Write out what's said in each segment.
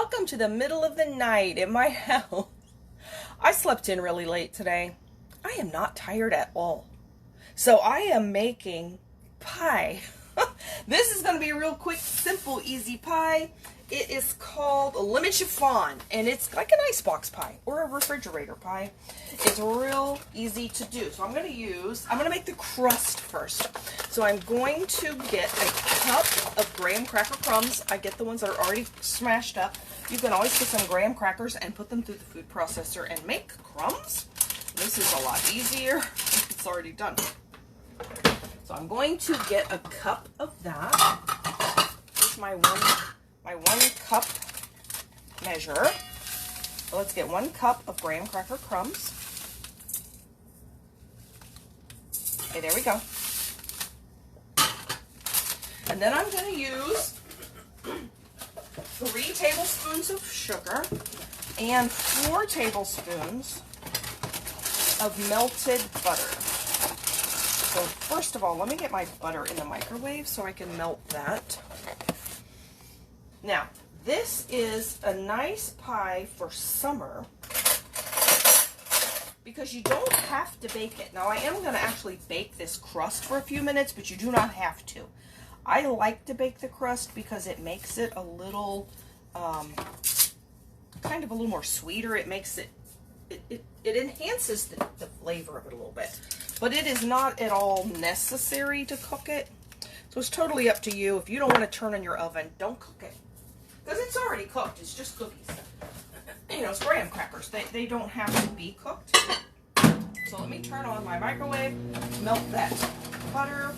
welcome to the middle of the night in my house. I slept in really late today. I am not tired at all. So I am making pie. This is going to be a real quick, simple, easy pie. It is called lemon chiffon, and it's like an icebox pie or a refrigerator pie. It's real easy to do. So I'm going to make the crust first. So I'm going to get a cup of graham cracker crumbs. I get the ones that are already smashed up. You can always get some graham crackers and put them through the food processor and make crumbs. This is a lot easier. It's already done. So I'm going to get a cup of that. Here's my one cup measure. So let's get 1 cup of graham cracker crumbs. Okay, there we go. And then I'm going to use 3 tablespoons of sugar and 4 tablespoons of melted butter. So first of all, let me get my butter in the microwave so I can melt that. Now, this is a nice pie for summer because you don't have to bake it. Now, I am going to actually bake this crust for a few minutes, but you do not have to. I like to bake the crust because it makes it a little, kind of a little more sweeter. It makes it, it enhances the flavor of it a little bit. But it is not at all necessary to cook it. So it's totally up to you. If you don't want to turn on your oven, don't cook it. Because it's already cooked. It's just cookies. You know, it's graham crackers. They don't have to be cooked. So let me turn on my microwave, melt that butter.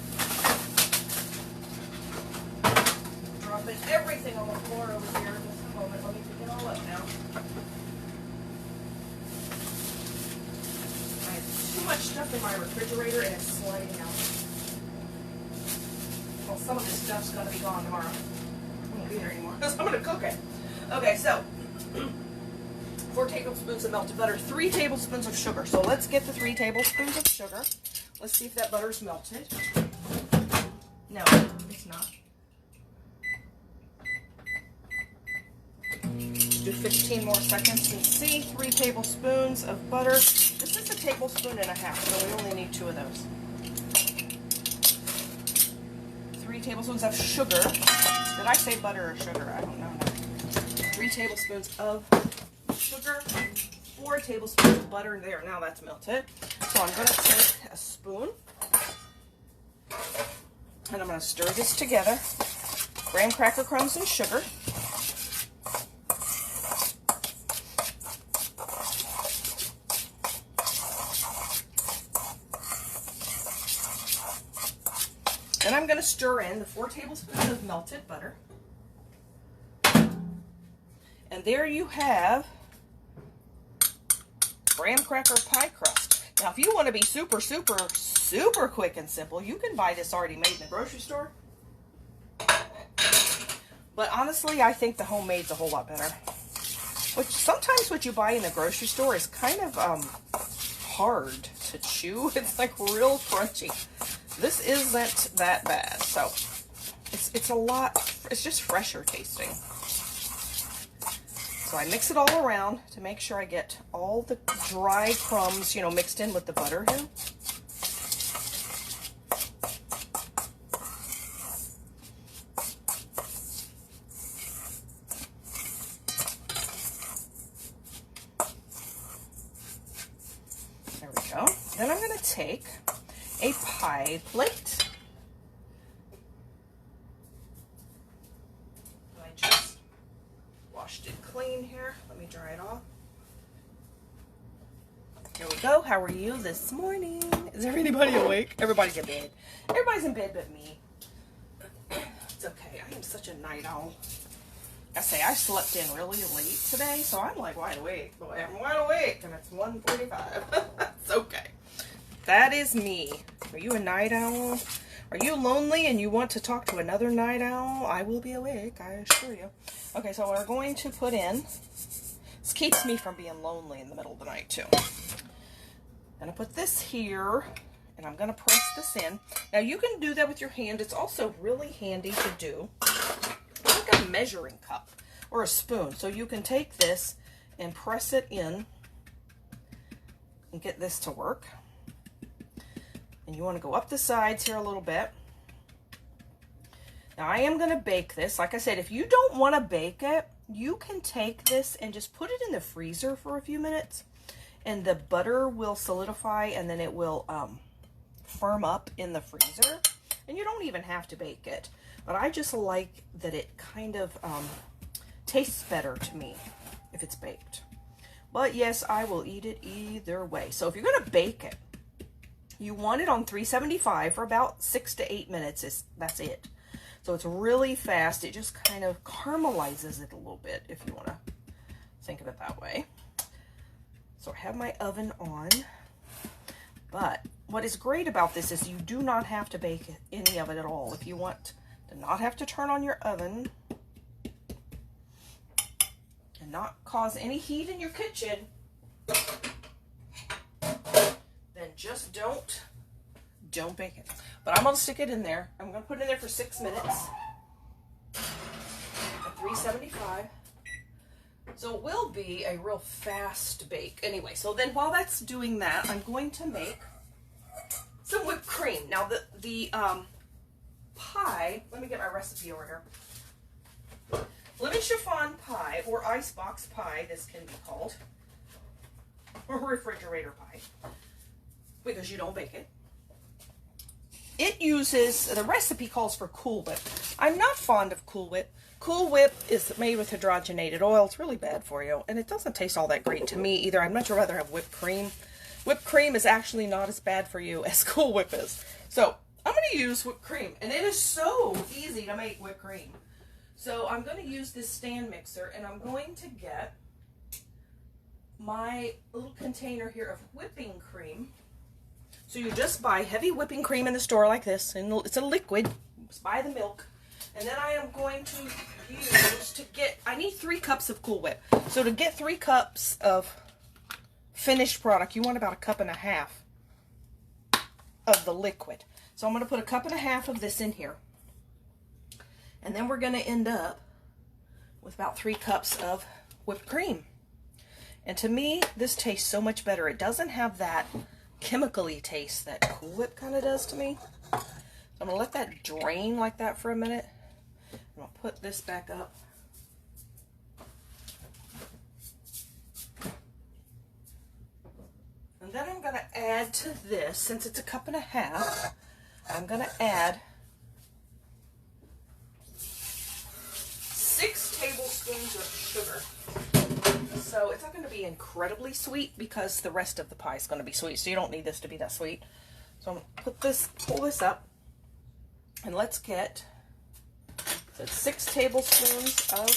Dropping everything on the floor over here. Just a moment. Let me pick it all up now. I have too much stuff in my refrigerator and it's sliding out. Well, some of this stuff's going to be gone tomorrow. It won't be there anymore because I'm going to cook it. Okay, so 4 tablespoons of melted butter, 3 tablespoons of sugar. So let's get the 3 tablespoons of sugar. Let's see if that butter's melted. No, it's not. Do 15 more seconds and see. 3 tablespoons of butter. This is 1.5 tablespoons, so we only need 2 of those. 3 tablespoons of sugar. Did I say butter or sugar? I don't know. 3 tablespoons of sugar, 4 tablespoons of butter. There, now that's melted. So I'm going to take a spoon and I'm going to stir this together. Graham cracker crumbs and sugar. Then I'm going to stir in the 4 tablespoons of melted butter. And there you have graham cracker pie crust. Now, if you want to be super, super, super quick and simple, you can buy this already made in the grocery store. But honestly, I think the homemade's a whole lot better. Sometimes what you buy in the grocery store is kind of hard to chew. It's like real crunchy. This isn't that bad, so it's just fresher tasting. So I mix it all around to make sure I get all the dry crumbs, mixed in with the butter here. There we go. Then I'm going to take a pie plate. I just washed it clean here. Let me dry it off. Here we go. How are you this morning? Is everybody awake? Everybody's in bed. Everybody's in bed but me. It's okay. I am such a night owl. I slept in really late today, so I'm like wide awake. Boy, I'm wide awake, and it's 1:45. It's okay. That is me. Are you a night owl? Are you lonely and you want to talk to another night owl? I will be awake, I assure you. Okay, so we're going to put in, this keeps me from being lonely in the middle of the night too. I'm going to put this here, and I'm going to press this in. Now you can do that with your hand. It's also really handy to do like a measuring cup or a spoon. So you can take this and press it in and get this to work. And you want to go up the sides here a little bit. Now I am going to bake this. Like I said, if you don't want to bake it, you can take this and just put it in the freezer for a few minutes, and the butter will solidify, and then it will firm up in the freezer, and you don't even have to bake it. But I just like that it kind of tastes better to me if it's baked. But yes, I will eat it either way. So if you're going to bake it, you want it on 375 for about 6 to 8 minutes. That's it. So it's really fast. It just kind of caramelizes it a little bit, if you want to think of it that way. So I have my oven on. But what is great about this is you do not have to bake any of it at all. If you want to not have to turn on your oven and not cause any heat in your kitchen, then just don't bake it. But I'm going to stick it in there. I'm going to put it in there for 6 minutes at 375. So it will be a real fast bake. Anyway, so then while that's doing that, I'm going to make some whipped cream. Now the pie, let me get my recipe over here. Lemon chiffon pie, or icebox pie, this can be called, or refrigerator pie, because you don't bake it. It uses, the recipe calls for Cool Whip. I'm not fond of Cool Whip. Cool Whip is made with hydrogenated oil. It's really bad for you, and it doesn't taste all that great to me either. I'd much rather have whipped cream. Whipped cream is actually not as bad for you as Cool Whip is. So I'm going to use whipped cream, and it is so easy to make whipped cream. So I'm going to use this stand mixer, and I'm going to get my little container here of whipping cream. So you just buy heavy whipping cream in the store like this, and it's a liquid. Just buy the milk. And then I am going to use, I need 3 cups of Cool Whip. So to get 3 cups of finished product, you want about 1.5 cups of the liquid. So I'm going to put 1.5 cups of this in here. And then we're going to end up with about 3 cups of whipped cream. And to me, this tastes so much better. It doesn't have that chemically taste that Cool Whip kind of does to me. So I'm going to let that drain like that for a minute. I'm going to put this back up. And then I'm going to add to this, since it's 1.5 cups, I'm going to add 6 tablespoons of sugar. So it's not going to be incredibly sweet because the rest of the pie is going to be sweet, so you don't need this to be that sweet. So I'm going to pull this up, and let's get 6 tablespoons of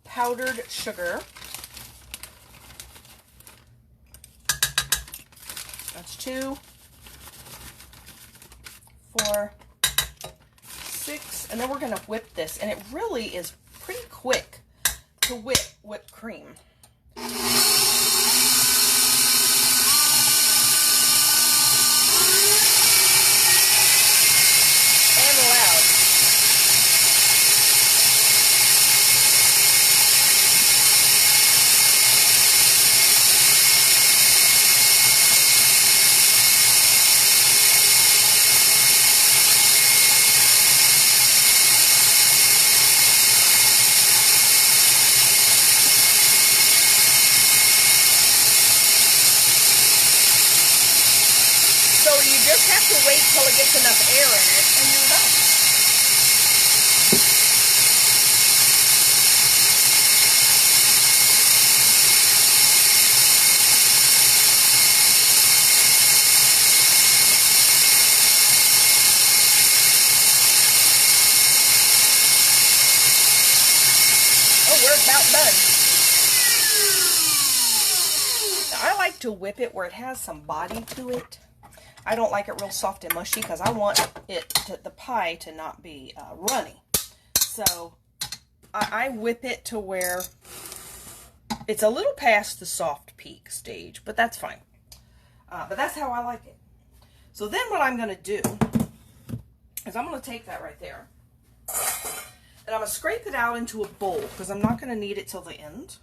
powdered sugar. That's 2, 4, 6, and then we're going to whip this, and it really is pretty quick to whip whipped cream. Wait till it gets enough air in it, and you're done. Oh, we're about done. Now, I like to whip it where it has some body to it. I don't like it real soft and mushy because I want the pie to not be runny. So I whip it to where it's a little past the soft peak stage, but that's fine. But that's how I like it. So then what I'm going to do is I'm going to take that right there, and I'm going to scrape it out into a bowl because I'm not going to need it till the end.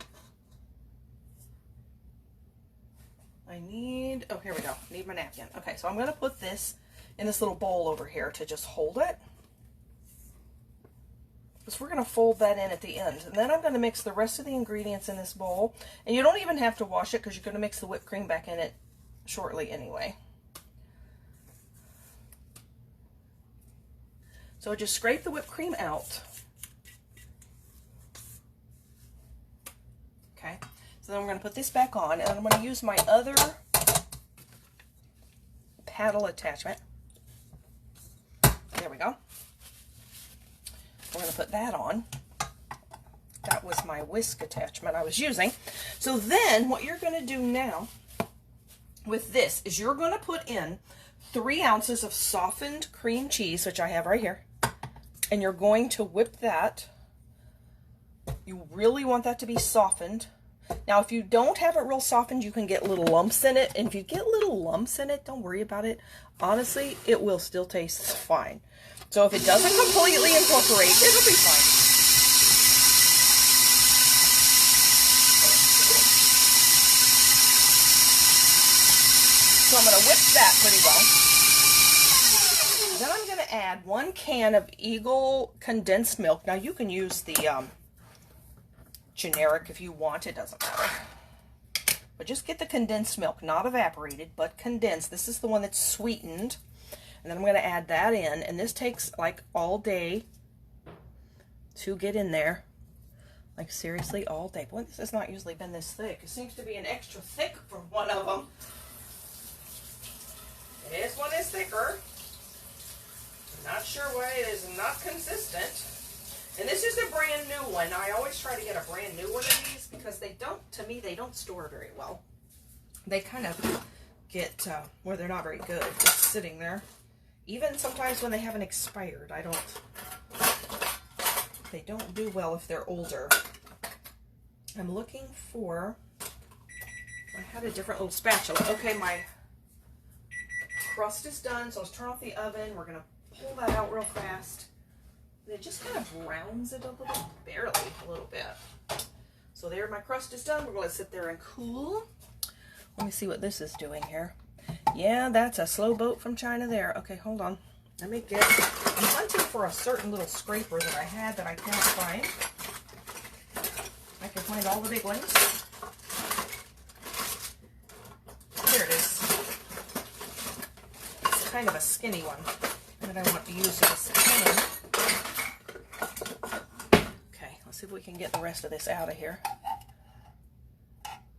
Oh, here we go. Need my napkin. Okay, so I'm going to put this in this little bowl over here to just hold it. Because we're going to fold that in at the end. And then I'm going to mix the rest of the ingredients in this bowl. And you don't even have to wash it because you're going to mix the whipped cream back in it shortly anyway. So just scrape the whipped cream out. Okay, so then we're going to put this back on, and I'm going to use my other paddle attachment. There we go. We're going to put that on. That was my whisk attachment I was using. So then what you're going to do now with this is you're going to put in 3 ounces of softened cream cheese, which I have right here. And you're going to whip that. You really want that to be softened. Now, if you don't have it real softened, you can get little lumps in it. And if you get little lumps in it, don't worry about it. Honestly, it will still taste fine. So if it doesn't completely incorporate, it'll be fine. So I'm going to whip that pretty well. Then I'm going to add 1 can of Eagle condensed milk. Now you can use the generic if you want, it doesn't matter. But just get the condensed milk, not evaporated, but condensed. This is the one that's sweetened. And then I'm going to add that in, and this takes like all day to get in there. Like seriously, all day. Boy, this has not usually been this thick. It seems to be an extra thick for one of them. This one is thicker. Not sure why it is not consistent. And this is a brand new one. I always try to get a brand new one of these because they don't, to me, they don't store very well. They kind of get where they're not very good, just sitting there. Even sometimes when they haven't expired, they don't do well if they're older. I'm looking for, I had a different little spatula. Okay, my crust is done, so let's turn off the oven. We're going to pull that out real fast. It just kind of browns it a little, barely a little bit. So there, my crust is done. We're going to sit there and cool. Let me see what this is doing here. Yeah, that's a slow boat from China there. Okay, hold on. Let me get, I'm hunting for a certain little scraper that I had that I can't find. I can find all the big ones. Here it is. It's kind of a skinny one that I want to use for this pan. Okay, let's see if we can get the rest of this out of here.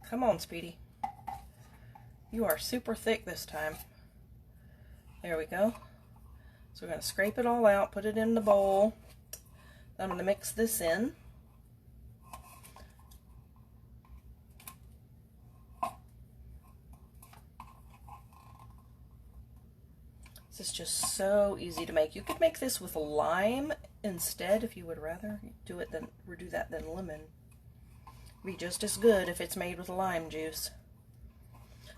Come on, Speedy. You are super thick this time. There we go. So we're going to scrape it all out, put it in the bowl. Then I'm going to mix this in. This is just so easy to make. You could make this with lime instead if you would rather do that than lemon. Be just as good if it's made with lime juice.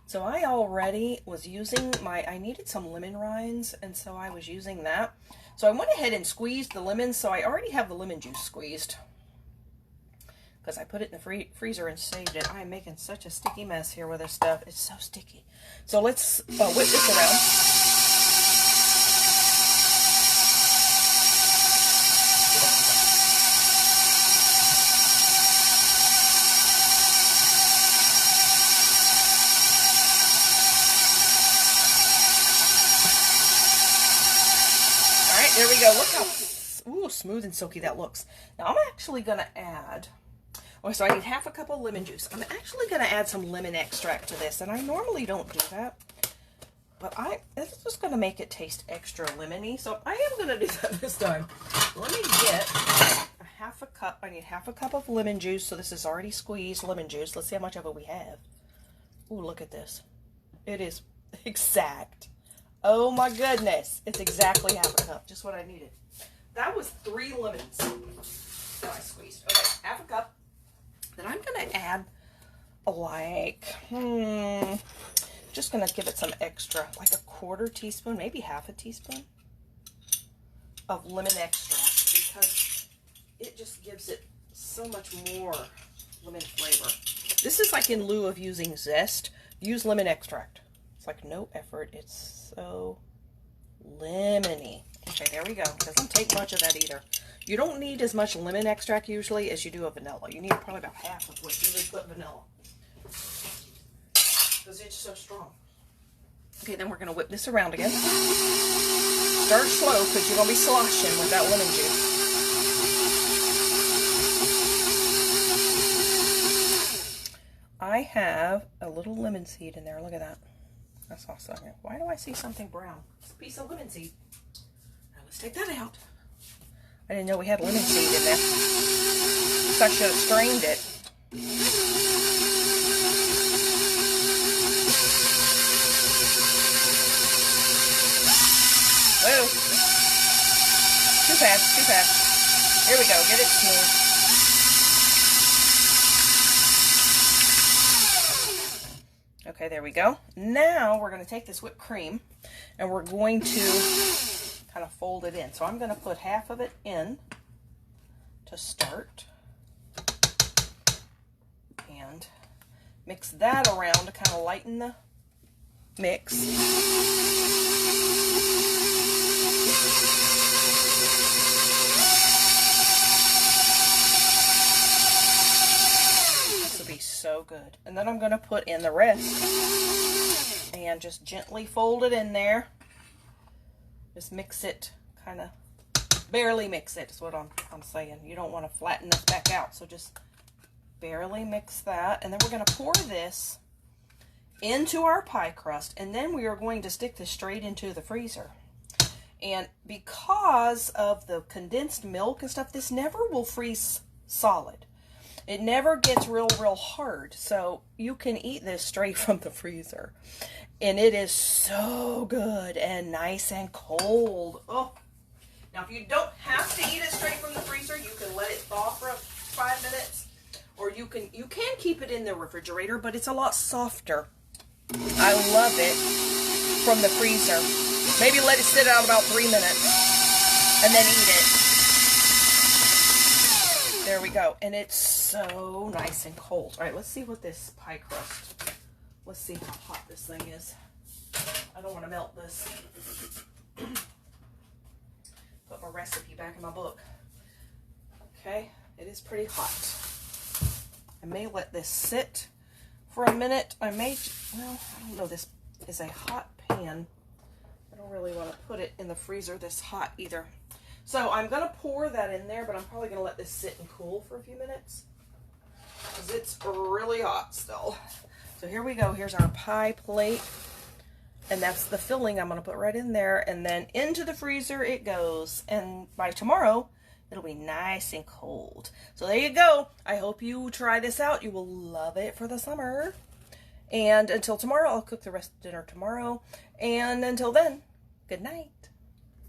So I already was using I needed some lemon rinds, and so I was using that. So I went ahead and squeezed the lemon, so I already have the lemon juice squeezed. Because I put it in the freezer and saved it. I'm making such a sticky mess here with this stuff. It's so sticky. So let's whip this around. There we go. Look how smooth and silky that looks. Now I'm actually going to add, so I need half a cup of lemon juice. I'm actually going to add some lemon extract to this, and I normally don't do that, but it's just going to make it taste extra lemony, so I am going to do that this time. Let me get a half a cup. I need half a cup of lemon juice, so this is already squeezed lemon juice. Let's see how much of it we have. Ooh, look at this. It is exact. Oh my goodness, it's exactly half a cup, just what I needed. That was 3 lemons that I squeezed. Okay, half a cup. Then I'm going to add just going to give it some extra, like a 1/4 teaspoon, maybe half a teaspoon of lemon extract, because so much more lemon flavor. This is like in lieu of using zest. Use lemon extract. It's like no effort. It's so lemony. Okay, there we go. It doesn't take much of that either. You don't need as much lemon extract usually as you do of vanilla. You need probably about half of what you would put vanilla. Because it's so strong. Okay, then we're going to whip this around again. Start slow because you're going to be sloshing with that lemon juice. I have a little lemon seed in there. Look at that. That's awesome. Why do I see something brown? It's a piece of lemon seed. Now let's take that out. I didn't know we had lemon seed in there. So I should have strained it. Whoa. Too fast, too fast. Here we go. Get it smooth. Okay, there we go. Now we're going to take this whipped cream and we're going to kind of fold it in. So I'm going to put half of it in to start and mix that around to kind of lighten the mix. So good. And then I'm going to put in the rest and just gently fold it in there. Just mix it, kind of barely mix it is what I'm saying. You don't want to flatten this back out, so just barely mix that. And then we're going to pour this into our pie crust, and then we are going to stick this straight into the freezer. And because of the condensed milk and stuff, this never will freeze solid. It never gets real hard, so you can eat this straight from the freezer. And it is so good and nice and cold. Oh, now if you don't have to eat it straight from the freezer, you can let it thaw for 5 minutes, or you can keep it in the refrigerator, but it's a lot softer. I love it from the freezer. Maybe let it sit out about 3 minutes and then eat it. There we go. And it's so nice and cold. All right, let's see what this pie crust, let's see how hot this thing is. I don't want to melt this. Put my recipe back in my book. Okay, it is pretty hot. I may let this sit for a minute. I don't know, this is a hot pan. I don't really want to put it in the freezer this hot either. So I'm going to pour that in there, but I'm probably going to let this sit and cool for a few minutes because it's really hot still. So here we go. Here's our pie plate, and that's the filling I'm going to put right in there, and then into the freezer it goes. And by tomorrow, it'll be nice and cold. So there you go. I hope you try this out. You will love it for the summer. And until tomorrow, I'll cook the rest of dinner tomorrow. And until then, good night.